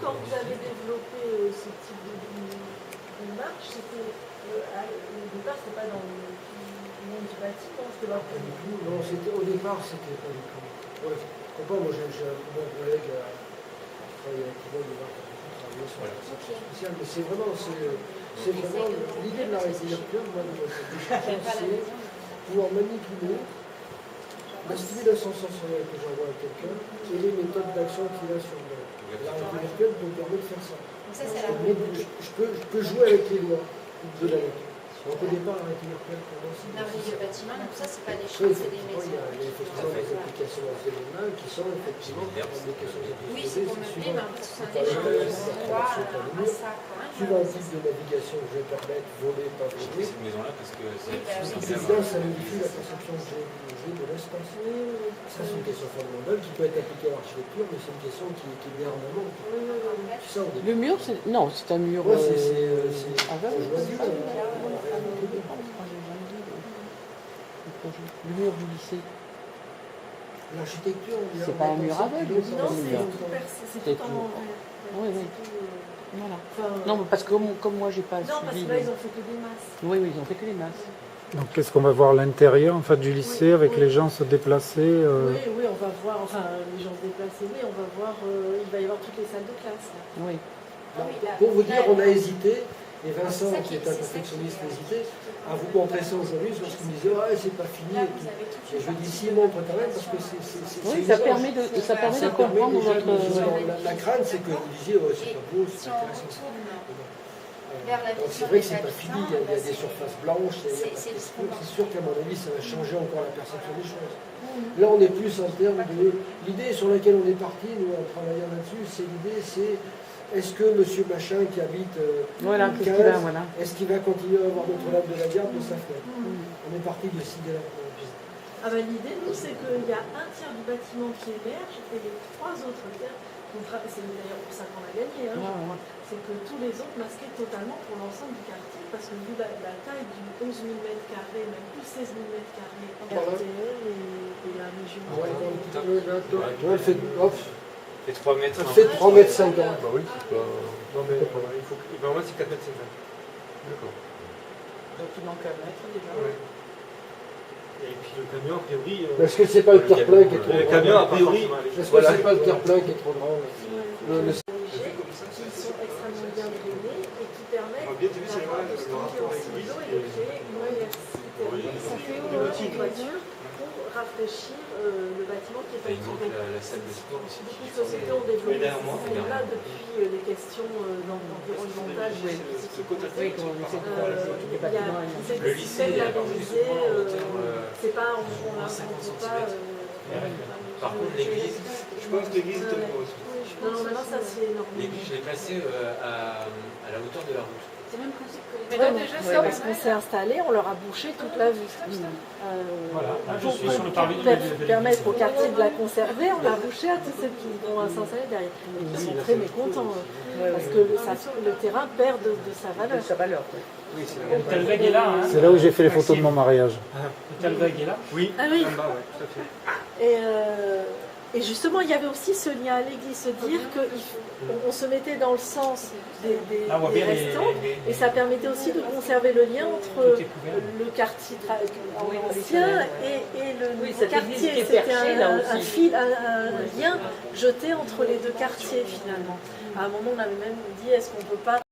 quand vous avez développé ce type de marche, c'était au départ, c'était pas dans le monde du bâtiment, c'était pas du tout. Non, au départ, c'était pas du tout. Ouais, moi, j'ai un bon collègue qui travaille avec moi, il va travailler sur la spéciale, mais c'est vraiment l'idée de la régularité, moi, c'est pouvoir manipuler la stimulation sensorielle que j'envoie à quelqu'un et les méthodes d'action qu'il a sur moi. La réalité virtuelle me permet de faire ça. Je peux jouer avec les lois de la nature. Donc au départ, la réalité virtuelle, pour moi, c'est... Le bâtiment, donc ça, c'est pas des choses, c'est des métiers. Il y a effectivement des applications dans ce domaine qui sont effectivement des applications de oui, c'est pour meubler, mais en fait, c'est un échange. Suivant le type de navigation que je vais permettre, voler, pas voler. Cette maison-là, parce que ça modifie la perception que j'ai de l'espace. Ça, c'est une question fondamentale qui peut être appliquée à l'architecture, mais c'est une question qui est bien en amont. Le mur, c'est... Non, c'est un mur... Le mur du lycée. L'architecture, c'est pas un mur aveugle, c'est tout en... Oui, oui. Voilà. Non, parce que comme moi, j'ai pas suivi... Non, parce que là, ils ont fait que des masses. Oui, ils ont fait que des masses. Donc, qu'est-ce qu'on va voir à l'intérieur en fait, du lycée avec les gens se déplacer Oui, on va voir, les gens se déplacer, oui, on va voir, il va y avoir toutes les salles de classe. Là. Oui. Pour vous dire, on a hésité, et Vincent, qui est un perfectionniste, hésitait à vous montrer ça aujourd'hui, parce qu'il me disait, c'est pas fini. Et je lui dis, si, montre quand même, parce que c'est oui, ça permet de comprendre votre... La crâne, c'est que vous disiez, c'est pas beau, c'est pas intéressant. Donc c'est vrai que c'est pas fini, il y a des surfaces blanches, c'est sûr qu'à mon avis ça va changer encore la perception des choses. Là on est plus en termes de... L'idée sur laquelle on est parti, nous en travaillant là-dessus, est-ce que monsieur machin qui habite est-ce qu'il va continuer à avoir Notre-Dame de la Garde de sa fenêtre? On est parti de cette idée-là. L'idée, nous, c'est qu'il y a un tiers du bâtiment qui émerge et les trois autres tiers, c'est d'ailleurs pour ça qu'on a gagné, c'est que tous les autres masquaient totalement pour l'ensemble du quartier, parce que vu la taille du 11 000 m², même plus 16 000 m², RTL et la région. Elle fait 3 mètres. Elle fait 3 mètres 50. Bah oui, c'est pas... Non mais il faut... Ben moi c'est 4 mètres 50. D'accord. Donc il manque un mètre déjà. Ouais. Et puis le camion, a priori... Est-ce que c'est pas le terre-plein qui est trop grand? Le camion, a priori... Est-ce que c'est pas le terre-plein qui est trop grand? Qui sont extrêmement bien drainés et qui permettent d'avoir de stocker aussi l'eau et de créer une inertie thermique pour rafraîchir le bâtiment qui est fatigué. Beaucoup de sociétés ont développé ce système-là depuis les questions environnementales. Le lycée labellisé, c'est pas, on n'invente pas. Par contre, l'église, je pense que l'église est au aussi. Non, maintenant ça c'est énorme. L'église, je l'ai placée à la hauteur de la route. C'est le même principe que les... Mais là, déjà, c'est parce qu'on s'est installé, on leur a bouché toute la vue. Voilà, là, je suis sur le parvis pour permettre au quartier de la conserver, on l'a bouché à tous ceux qui vont s'installer derrière. Ils sont très mécontents, parce que le terrain perd de sa valeur. Oui, le Talweg est là. Hein. C'est là où j'ai fait les photos de mon mariage. Le Talweg est là. Oui, ah oui. En bas, ouais, tout à fait. Et justement, il y avait aussi ce lien à l'église, se dire qu'on se mettait dans le sens des restants, et ça permettait aussi de conserver le lien entre le quartier ancien et le nouveau quartier. C'était un lien jeté entre les deux quartiers finalement. À un moment, on avait même dit, est-ce qu'on ne peut pas